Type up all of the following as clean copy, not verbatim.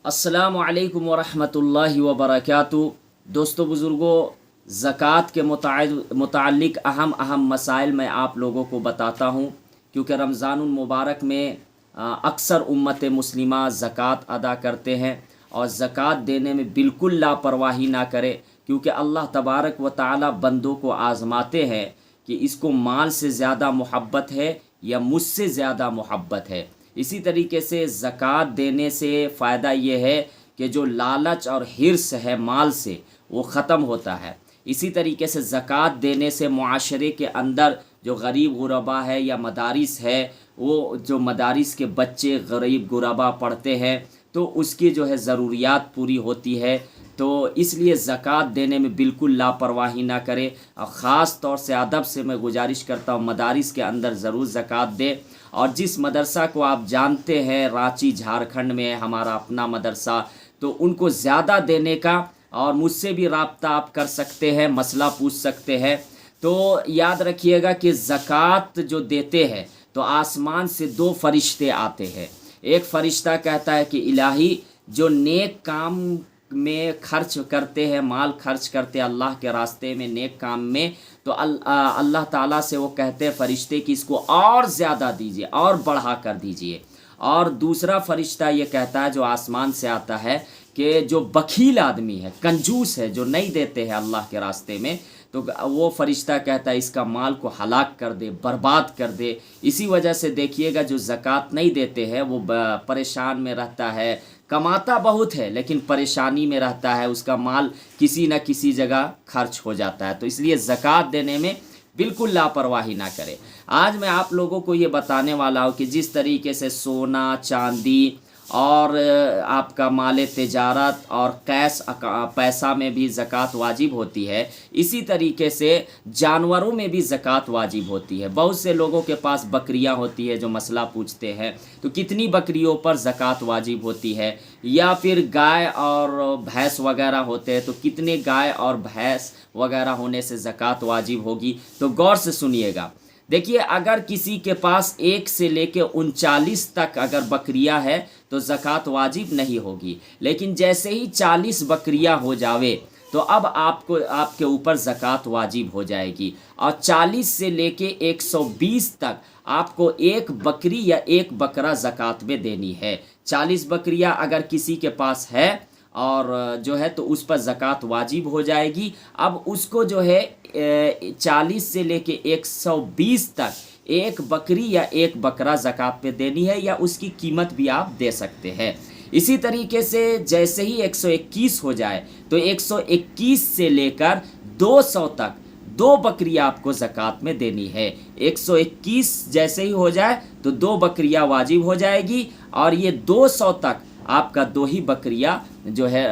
السلام علیکم ورحمۃ اللہ وبرکاتہ۔ دوستو بزرگوں، زکوٰۃ کے متعلق اہم مسائل میں آپ لوگوں کو بتاتا ہوں، کیونکہ رمضان المبارک میں اکثر امت مسلمہ زکوٰۃ ادا کرتے ہیں، اور زکوٰۃ دینے میں بالکل لاپرواہی نہ کرے، کیونکہ اللہ تبارک و تعالی بندوں کو آزماتے ہیں کہ اس کو مال سے زیادہ محبت ہے یا مجھ سے زیادہ محبت ہے۔ اسی طریقے سے زکوٰۃ دینے سے فائدہ یہ ہے کہ جو لالچ اور حرص ہے مال سے وہ ختم ہوتا ہے۔ اسی طریقے سے زکوٰۃ دینے سے معاشرے کے اندر جو غریب غربا ہے یا مدارس ہے، وہ جو مدارس کے بچے غریب غربا پڑھتے ہیں تو اس کی جو ہے ضروریات پوری ہوتی ہے۔ تو اس لیے زکوٰۃ دینے میں بالکل لاپرواہی نہ کرے، اور خاص طور سے ادب سے میں گزارش کرتا ہوں مدارس کے اندر ضرور زکوٰۃ دے۔ اور جس مدرسہ کو آپ جانتے ہیں، رانچی جھارکھنڈ میں ہمارا اپنا مدرسہ، تو ان کو زیادہ دینے کا، اور مجھ سے بھی رابطہ آپ کر سکتے ہیں، مسئلہ پوچھ سکتے ہیں۔ تو یاد رکھیے گا کہ زکوٰۃ جو دیتے ہیں تو آسمان سے دو فرشتے آتے ہیں۔ ایک فرشتہ کہتا ہے کہ الہی، جو نیک کام میں خرچ کرتے ہیں، مال خرچ کرتے ہیں اللہ کے راستے میں نیک کام میں، تو اللہ تعالیٰ سے وہ کہتے ہیں فرشتے کہ اس کو اور زیادہ دیجیے، اور بڑھا کر دیجیے۔ اور دوسرا فرشتہ یہ کہتا ہے جو آسمان سے آتا ہے کہ جو بخیل آدمی ہے، کنجوس ہے، جو نہیں دیتے ہیں اللہ کے راستے میں، تو وہ فرشتہ کہتا ہے اس کا مال کو ہلاک کر دے، برباد کر دے۔ اسی وجہ سے دیکھیے گا جو زکوٰۃ نہیں دیتے ہیں وہ پریشان میں رہتا ہے، کماتا بہت ہے لیکن پریشانی میں رہتا ہے، اس کا مال کسی نہ کسی جگہ خرچ ہو جاتا ہے۔ تو اس لیے زکوٰۃ دینے میں بالکل لاپرواہی نہ کرے۔ آج میں آپ لوگوں کو یہ بتانے والا ہوں کہ جس طریقے سے سونا، چاندی اور آپ کا مال تجارت اور کیش پیسہ میں بھی زکوٰۃ واجب ہوتی ہے، اسی طریقے سے جانوروں میں بھی زکوٰۃ واجب ہوتی ہے۔ بہت سے لوگوں کے پاس بکریاں ہوتی ہے جو مسئلہ پوچھتے ہیں، تو کتنی بکریوں پر زکوٰۃ واجب ہوتی ہے؟ یا پھر گائے اور بھینس وغیرہ ہوتے ہیں تو کتنے گائے اور بھینس وغیرہ ہونے سے زکوٰۃ واجب ہوگی؟ تو غور سے سنیے گا۔ دیکھیے، اگر کسی کے پاس 1 سے لے کے 39 تک اگر بکریاں ہے تو زکوٰۃ واجب نہیں ہوگی، لیکن جیسے ہی 40 بکریاں ہو جاوے تو اب آپ کے اوپر زکوٰۃ واجب ہو جائے گی، اور 40 سے لے کے 120 تک آپ کو 1 بکری یا 1 بکرا زکوٰۃ میں دینی ہے۔ 40 بکریاں اگر کسی کے پاس ہے اور جو ہے تو اس پر زکوٰۃ واجب ہو جائے گی۔ اب اس کو جو ہے 40 سے لے کے 120 تک 1 بکری یا 1 بکرا زکوٰۃ پہ دینی ہے، یا اس کی قیمت بھی آپ دے سکتے ہیں۔ اسی طریقے سے جیسے ہی 121 ہو جائے تو 121 سے لے کر 200 تک 2 بکریاں آپ کو زکوٰۃ میں دینی ہے۔ 121 جیسے ہی ہو جائے تو 2 بکریاں واجب ہو جائے گی، اور یہ 200 تک آپ کا 2 ہی بکریاں جو ہے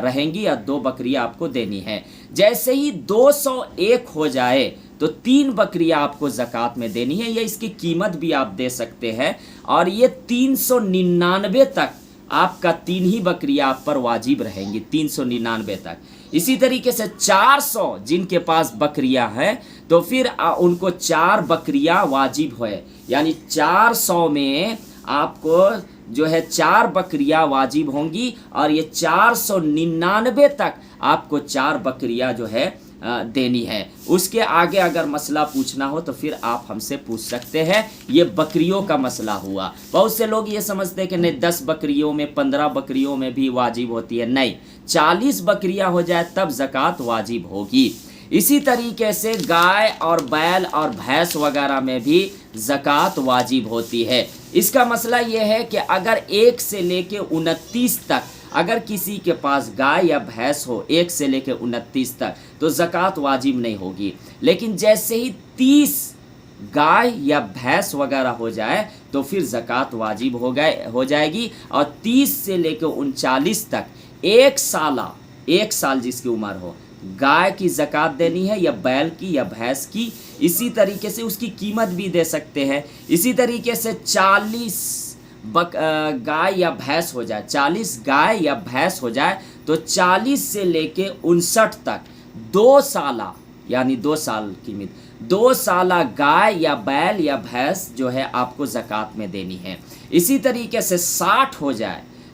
رہیں گی، یا 2 بکریاں آپ کو دینی ہے۔ جیسے ہی 201 ہو جائے تو 3 بکریاں آپ کو زکوٰۃ میں دینی ہے، یا اس کی قیمت بھی آپ دے سکتے ہیں، اور یہ 399 تک آپ کا 3 ہی بکریاں آپ پر واجب رہیں گی، 399 تک۔ اسی طریقے سے 400 جن کے پاس بکریاں ہیں تو پھر ان کو 4 بکریاں واجب ہوئے، یعنی 400 میں آپ کو جو ہے 4 بکریاں واجب ہوں گی، اور یہ 499 تک آپ کو 4 بکریاں جو ہے دینی ہے۔ اس کے آگے اگر مسئلہ پوچھنا ہو تو پھر آپ ہم سے پوچھ سکتے ہیں۔ یہ بکریوں کا مسئلہ ہوا۔ بہت سے لوگ یہ سمجھتے ہیں کہ نہیں 10 بکریوں میں 15 بکریوں میں بھی واجب ہوتی ہے، نہیں، 40 بکریاں ہو جائے تب زکوٰۃ واجب ہوگی۔ اسی طریقے سے گائے اور بیل اور بھینس وغیرہ میں بھی زکوٰۃ واجب ہوتی ہے۔ اس کا مسئلہ یہ ہے کہ اگر 1 سے لے کے 29 تک اگر کسی کے پاس گائے یا بھینس ہو 1 سے لے کے 29 تک تو زکوٰۃ واجب نہیں ہوگی، لیکن جیسے ہی 30 گائے یا بھینس وغیرہ ہو جائے تو پھر زکوٰۃ واجب ہو جائے گی، اور 30 سے لے کے 39 تک 1 سال جس کی عمر ہو گائے کی زکوٰۃ دینی ہے، یا بیل کی یا بھینس کی۔ اسی طریقے سے اس کی قیمت بھی دے سکتے ہیں۔ اسی طریقے سے 40 گائے یا بھینس ہو جائے، 40 گائے یا بھینس ہو جائے تو 40 سے لے کے 59 تک 2 سالہ، یعنی 2 سال قیمت 2 سالہ گائے یا بیل یا بھینس جو ہے آپ کو زکوٰۃ میں دینی ہے۔ اسی طریقے سے 60 ہو جائے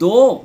2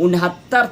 69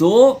2